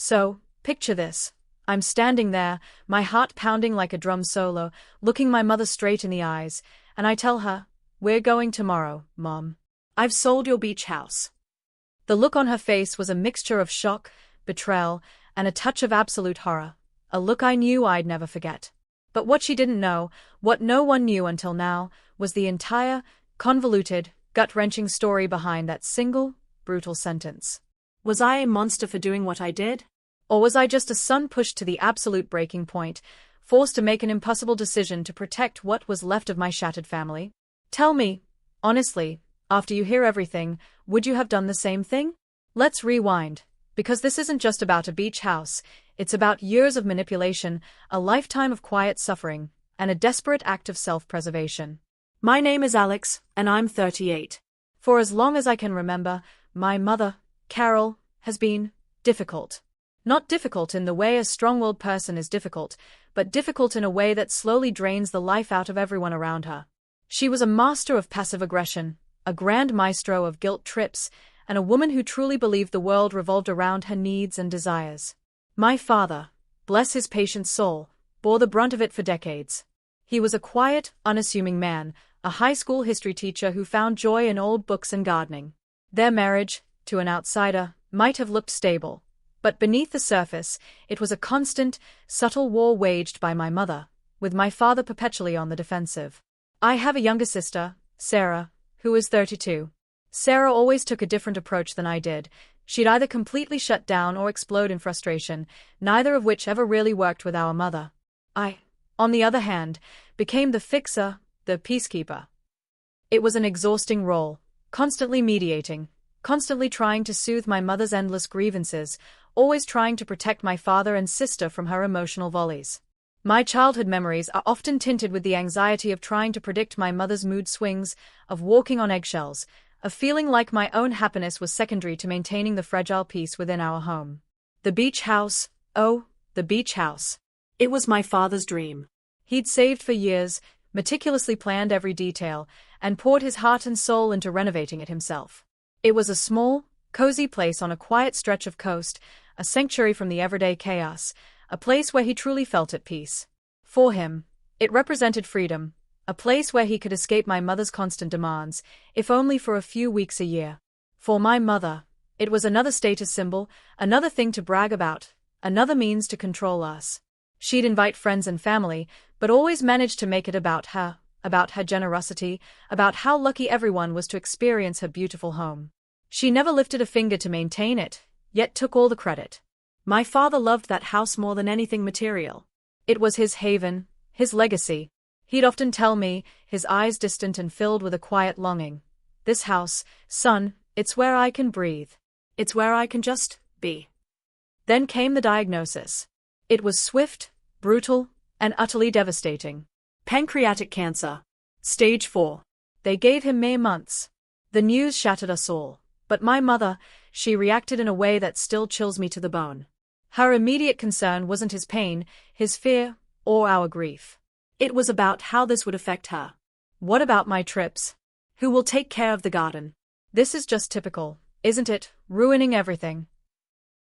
So, picture this. I'm standing there, my heart pounding like a drum solo, looking my mother straight in the eyes, and I tell her, "We're going tomorrow, Mom. I've sold your beach house." The look on her face was a mixture of shock, betrayal, and a touch of absolute horror, a look I knew I'd never forget. But what she didn't know, what no one knew until now, was the entire, convoluted, gut-wrenching story behind that single, brutal sentence. Was I a monster for doing what I did? Or was I just a son pushed to the absolute breaking point, forced to make an impossible decision to protect what was left of my shattered family? Tell me, honestly, after you hear everything, would you have done the same thing? Let's rewind, because this isn't just about a beach house, it's about years of manipulation, a lifetime of quiet suffering, and a desperate act of self-preservation. My name is Alex, and I'm 38. For as long as I can remember, my mother, Carol, has been difficult. Not difficult in the way a strong-willed person is difficult, but difficult in a way that slowly drains the life out of everyone around her. She was a master of passive aggression, a grand maestro of guilt trips, and a woman who truly believed the world revolved around her needs and desires. My father, bless his patient soul, bore the brunt of it for decades. He was a quiet, unassuming man, a high school history teacher who found joy in old books and gardening. Their marriage, to an outsider, might have looked stable. But beneath the surface, it was a constant, subtle war waged by my mother, with my father perpetually on the defensive. I have a younger sister, Sarah, who is 32. Sarah always took a different approach than I did. She'd either completely shut down or explode in frustration, neither of which ever really worked with our mother. I, on the other hand, became the fixer, the peacekeeper. It was an exhausting role, constantly mediating, constantly trying to soothe my mother's endless grievances, always trying to protect my father and sister from her emotional volleys. My childhood memories are often tinted with the anxiety of trying to predict my mother's mood swings, of walking on eggshells, of feeling like my own happiness was secondary to maintaining the fragile peace within our home. The beach house, oh, the beach house. It was my father's dream. He'd saved for years, meticulously planned every detail, and poured his heart and soul into renovating it himself. It was a small, cozy place on a quiet stretch of coast, a sanctuary from the everyday chaos, a place where he truly felt at peace. For him, it represented freedom, a place where he could escape my mother's constant demands, if only for a few weeks a year. For my mother, it was another status symbol, another thing to brag about, another means to control us. She'd invite friends and family, but always managed to make it about her generosity, about how lucky everyone was to experience her beautiful home. She never lifted a finger to maintain it, yet took all the credit. My father loved that house more than anything material. It was his haven, his legacy. He'd often tell me, his eyes distant and filled with a quiet longing. This house, son, it's where I can breathe. It's where I can just be. Then came the diagnosis. It was swift, brutal, and utterly devastating. Pancreatic cancer. Stage 4. They gave him mere months. The news shattered us all. But my mother, she reacted in a way that still chills me to the bone. Her immediate concern wasn't his pain, his fear, or our grief. It was about how this would affect her. What about my trips? Who will take care of the garden? This is just typical, isn't it, ruining everything?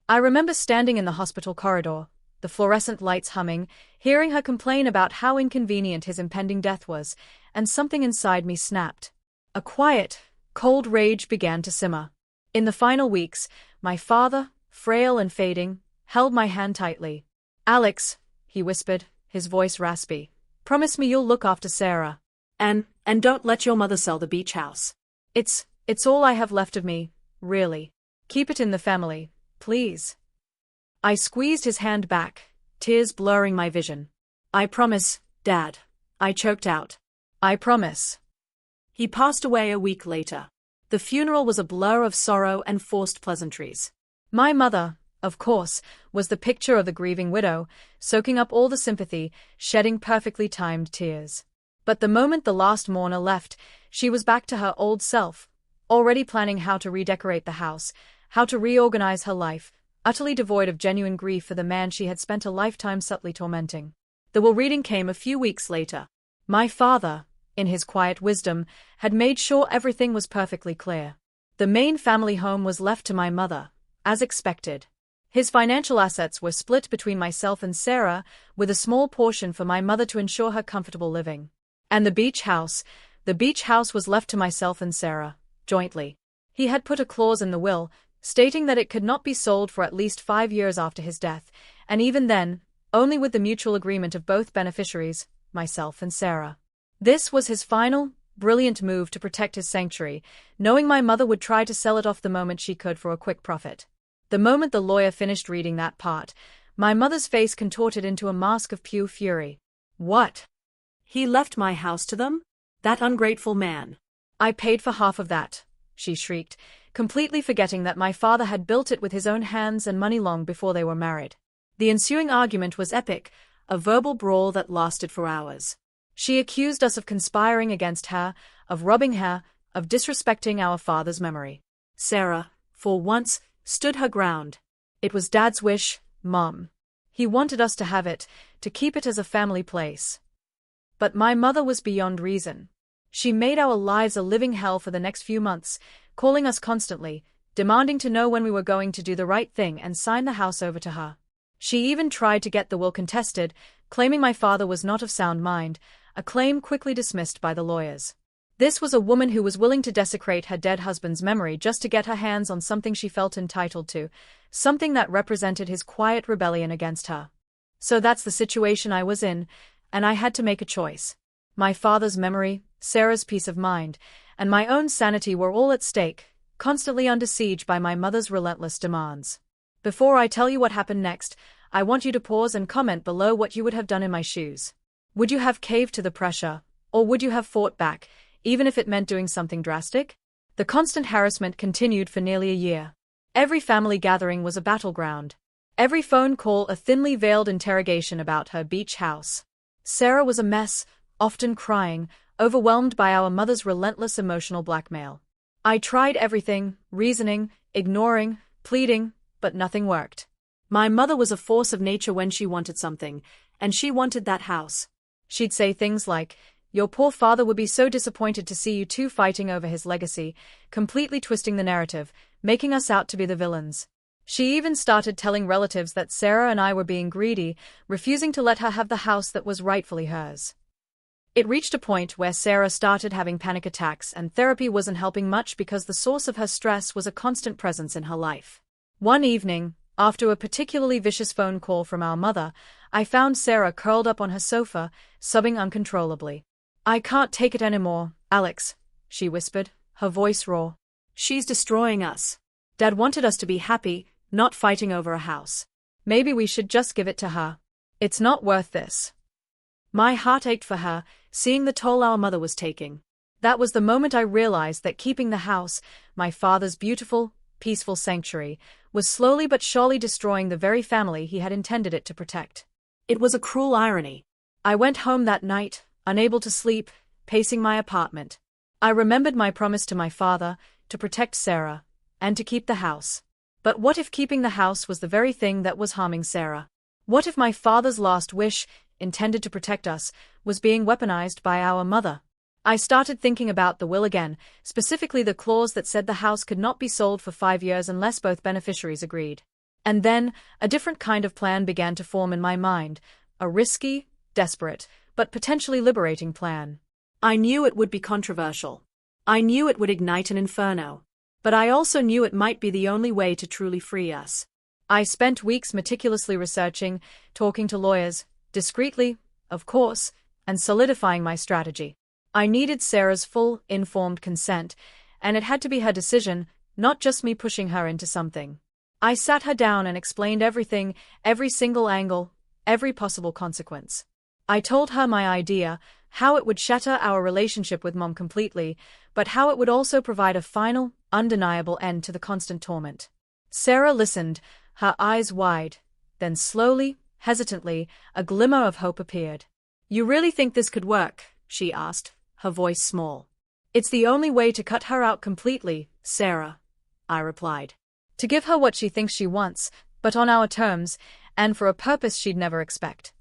I remember standing in the hospital corridor, the fluorescent lights humming, hearing her complain about how inconvenient his impending death was, and something inside me snapped. A quiet, cold rage began to simmer. In the final weeks, my father, frail and fading, held my hand tightly. "Alex," he whispered, his voice raspy, "promise me you'll look after Sarah. And don't let your mother sell the beach house. It's all I have left of me, really. Keep it in the family, please." I squeezed his hand back, tears blurring my vision. "I promise, Dad," I choked out. "I promise." He passed away a week later. The funeral was a blur of sorrow and forced pleasantries. My mother, of course, was the picture of the grieving widow, soaking up all the sympathy, shedding perfectly timed tears. But the moment the last mourner left, she was back to her old self, already planning how to redecorate the house, how to reorganize her life, utterly devoid of genuine grief for the man she had spent a lifetime subtly tormenting. The will reading came a few weeks later. My father, in his quiet wisdom, had made sure everything was perfectly clear. The main family home was left to my mother, as expected. His financial assets were split between myself and Sarah, with a small portion for my mother to ensure her comfortable living. And the beach house was left to myself and Sarah, jointly. He had put a clause in the will, stating that it could not be sold for at least 5 years after his death, and even then, only with the mutual agreement of both beneficiaries, myself and Sarah. This was his final, brilliant move to protect his sanctuary, knowing my mother would try to sell it off the moment she could for a quick profit. The moment the lawyer finished reading that part, my mother's face contorted into a mask of pure fury. What? He left my house to them? That ungrateful man. I paid for half of that, she shrieked, completely forgetting that my father had built it with his own hands and money long before they were married. The ensuing argument was epic, a verbal brawl that lasted for hours. She accused us of conspiring against her, of robbing her, of disrespecting our father's memory. Sarah, for once, stood her ground. It was Dad's wish, Mom. He wanted us to have it, to keep it as a family place. But my mother was beyond reason. She made our lives a living hell for the next few months, calling us constantly, demanding to know when we were going to do the right thing and sign the house over to her. She even tried to get the will contested, claiming my father was not of sound mind, a claim quickly dismissed by the lawyers. This was a woman who was willing to desecrate her dead husband's memory just to get her hands on something she felt entitled to, something that represented his quiet rebellion against her. So that's the situation I was in, and I had to make a choice. My father's memory, Sarah's peace of mind, and my own sanity were all at stake, constantly under siege by my mother's relentless demands. Before I tell you what happened next, I want you to pause and comment below what you would have done in my shoes. Would you have caved to the pressure, or would you have fought back, even if it meant doing something drastic? The constant harassment continued for nearly a year. Every family gathering was a battleground. Every phone call a thinly veiled interrogation about her beach house. Sarah was a mess, often crying, overwhelmed by our mother's relentless emotional blackmail. I tried everything, reasoning, ignoring, pleading, but nothing worked. My mother was a force of nature when she wanted something, and she wanted that house. She'd say things like, "Your poor father would be so disappointed to see you two fighting over his legacy," completely twisting the narrative, making us out to be the villains. She even started telling relatives that Sarah and I were being greedy, refusing to let her have the house that was rightfully hers. It reached a point where Sarah started having panic attacks, and therapy wasn't helping much because the source of her stress was a constant presence in her life. One evening, after a particularly vicious phone call from our mother, I found Sarah curled up on her sofa, sobbing uncontrollably. "I can't take it anymore, Alex," she whispered, her voice raw. "She's destroying us. Dad wanted us to be happy, not fighting over a house. Maybe we should just give it to her. It's not worth this." My heart ached for her, seeing the toll our mother was taking. That was the moment I realized that keeping the house, my father's beautiful, peaceful sanctuary, was slowly but surely destroying the very family he had intended it to protect. It was a cruel irony. I went home that night, unable to sleep, pacing my apartment. I remembered my promise to my father, to protect Sarah, and to keep the house. But what if keeping the house was the very thing that was harming Sarah? What if my father's last wish, intended to protect us, was being weaponized by our mother? I started thinking about the will again, specifically the clause that said the house could not be sold for 5 years unless both beneficiaries agreed. And then, a different kind of plan began to form in my mind, a risky, desperate, but potentially liberating plan. I knew it would be controversial. I knew it would ignite an inferno. But I also knew it might be the only way to truly free us. I spent weeks meticulously researching, talking to lawyers, discreetly, of course, and solidifying my strategy. I needed Sarah's full, informed consent, and it had to be her decision, not just me pushing her into something. I sat her down and explained everything, every single angle, every possible consequence. I told her my idea, how it would shatter our relationship with Mom completely, but how it would also provide a final, undeniable end to the constant torment. Sarah listened, her eyes wide, then slowly, hesitantly, a glimmer of hope appeared. "You really think this could work?" she asked, her voice small. "It's the only way to cut her out completely, Sarah," I replied. "To give her what she thinks she wants, but on our terms, and for a purpose she'd never expect."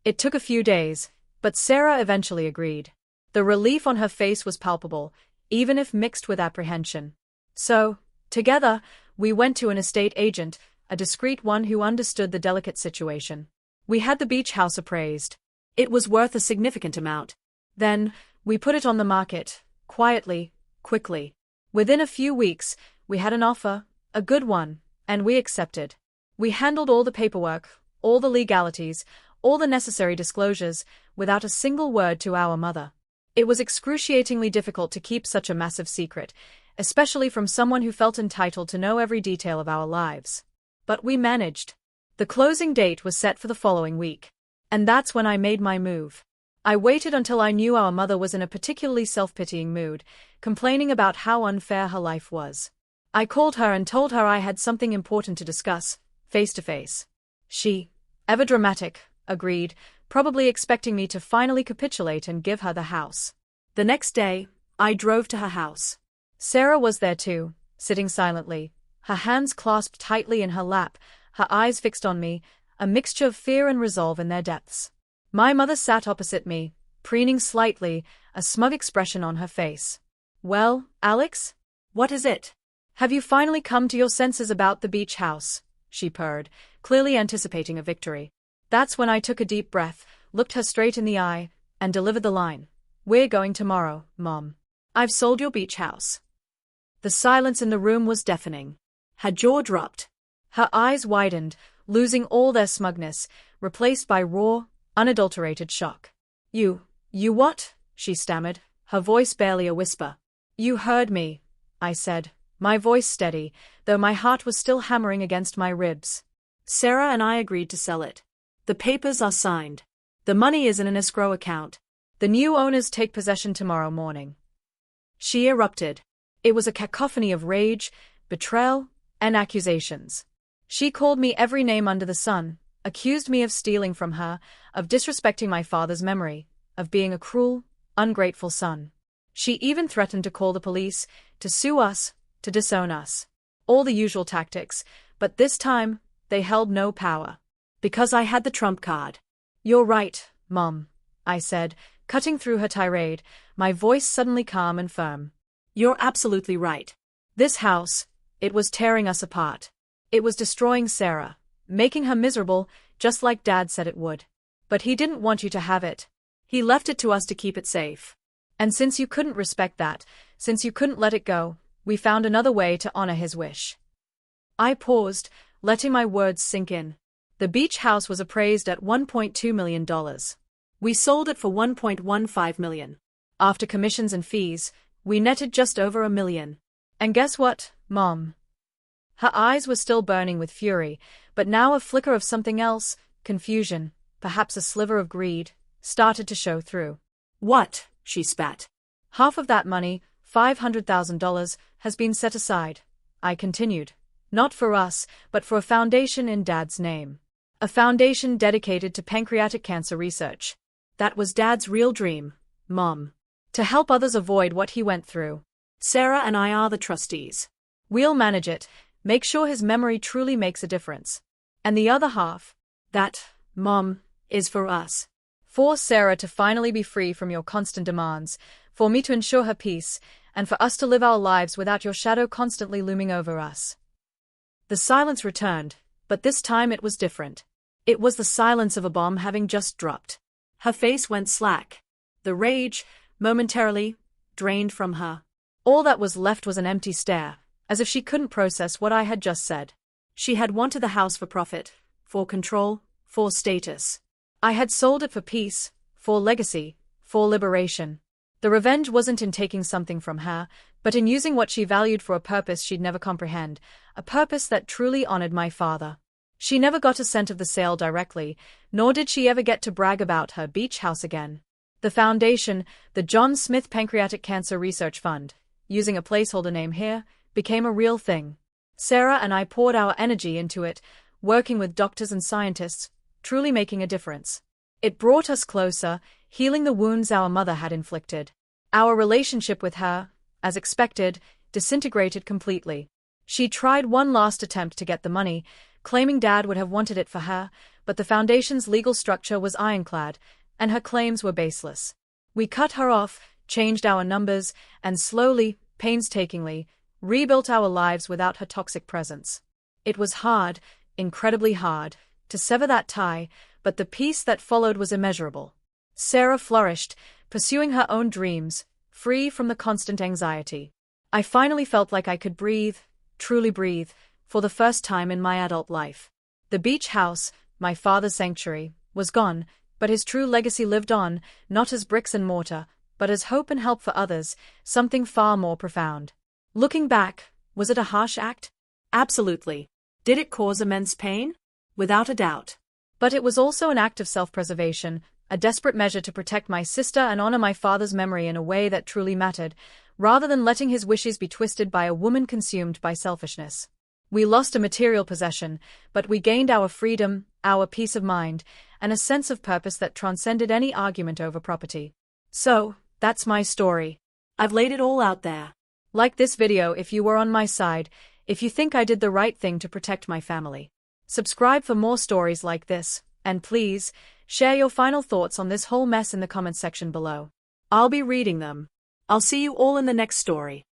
It took a few days, but Sarah eventually agreed. The relief on her face was palpable, even if mixed with apprehension. So, together, we went to an estate agent, a discreet one who understood the delicate situation. We had the beach house appraised. It was worth a significant amount. Then, we put it on the market, quietly, quickly. Within a few weeks, we had an offer, a good one, and we accepted. We handled all the paperwork, all the legalities, all the necessary disclosures, without a single word to our mother. It was excruciatingly difficult to keep such a massive secret, especially from someone who felt entitled to know every detail of our lives. But we managed. The closing date was set for the following week. And that's when I made my move. I waited until I knew our mother was in a particularly self-pitying mood, complaining about how unfair her life was. I called her and told her I had something important to discuss, face to face. She, ever dramatic, agreed, probably expecting me to finally capitulate and give her the house. The next day, I drove to her house. Sarah was there too, sitting silently, her hands clasped tightly in her lap, her eyes fixed on me, a mixture of fear and resolve in their depths. My mother sat opposite me, preening slightly, a smug expression on her face. "Well, Alex? What is it? Have you finally come to your senses about the beach house?" she purred, clearly anticipating a victory. That's when I took a deep breath, looked her straight in the eye, and delivered the line. "We're going tomorrow, Mom. I've sold your beach house." The silence in the room was deafening. Her jaw dropped. Her eyes widened, losing all their smugness, replaced by raw, unadulterated shock. You what?" she stammered, her voice barely a whisper. "You heard me," I said, my voice steady, though my heart was still hammering against my ribs. "Sarah and I agreed to sell it. The papers are signed. The money is in an escrow account. The new owners take possession tomorrow morning." She erupted. It was a cacophony of rage, betrayal, and accusations. She called me every name under the sun, accused me of stealing from her, of disrespecting my father's memory, of being a cruel, ungrateful son. She even threatened to call the police, to sue us, to disown us. All the usual tactics, but this time, they held no power. Because I had the trump card. "You're right, Mom," I said, cutting through her tirade, my voice suddenly calm and firm. "You're absolutely right. This house, it was tearing us apart. It was destroying Sarah, making her miserable, just like Dad said it would. But he didn't want you to have it. He left it to us to keep it safe. And since you couldn't respect that, since you couldn't let it go, we found another way to honor his wish." I paused, letting my words sink in. The beach house was appraised at $1.2 million. We sold it for $1.15 million. After commissions and fees, we netted just over $1 million. And guess what, Mom? Her eyes were still burning with fury, but now a flicker of something else, confusion, perhaps a sliver of greed, started to show through. "What?" she spat. "Half of that money, $500,000, has been set aside," I continued. "Not for us, but for a foundation in Dad's name. A foundation dedicated to pancreatic cancer research. That was Dad's real dream, Mom. To help others avoid what he went through. Sarah and I are the trustees. We'll manage it, make sure his memory truly makes a difference. And the other half, that, Mom, is for us. For Sarah to finally be free from your constant demands, for me to ensure her peace, and for us to live our lives without your shadow constantly looming over us." The silence returned, but this time it was different. It was the silence of a bomb having just dropped. Her face went slack. The rage, momentarily, drained from her. All that was left was an empty stare, as if she couldn't process what I had just said. She had wanted the house for profit, for control, for status. I had sold it for peace, for legacy, for liberation. The revenge wasn't in taking something from her, but in using what she valued for a purpose she'd never comprehend, a purpose that truly honored my father. She never got a cent of the sale directly, nor did she ever get to brag about her beach house again. The foundation, the John Smith Pancreatic Cancer Research Fund, using a placeholder name here, became a real thing. Sarah and I poured our energy into it, working with doctors and scientists, truly making a difference. It brought us closer, healing the wounds our mother had inflicted. Our relationship with her, as expected, disintegrated completely. She tried one last attempt to get the money, claiming Dad would have wanted it for her, but the foundation's legal structure was ironclad, and her claims were baseless. We cut her off, changed our numbers, and slowly, painstakingly, rebuilt our lives without her toxic presence. It was hard, incredibly hard, to sever that tie, but the peace that followed was immeasurable. Sarah flourished, pursuing her own dreams, free from the constant anxiety. I finally felt like I could breathe, truly breathe, for the first time in my adult life. The beach house, my father's sanctuary, was gone, but his true legacy lived on, not as bricks and mortar, but as hope and help for others, something far more profound. Looking back, was it a harsh act? Absolutely. Did it cause immense pain? Without a doubt. But it was also an act of self-preservation, a desperate measure to protect my sister and honor my father's memory in a way that truly mattered, rather than letting his wishes be twisted by a woman consumed by selfishness. We lost a material possession, but we gained our freedom, our peace of mind, and a sense of purpose that transcended any argument over property. So, that's my story. I've laid it all out there. Like this video if you were on my side, if you think I did the right thing to protect my family. Subscribe for more stories like this, and please, share your final thoughts on this whole mess in the comments section below. I'll be reading them. I'll see you all in the next story.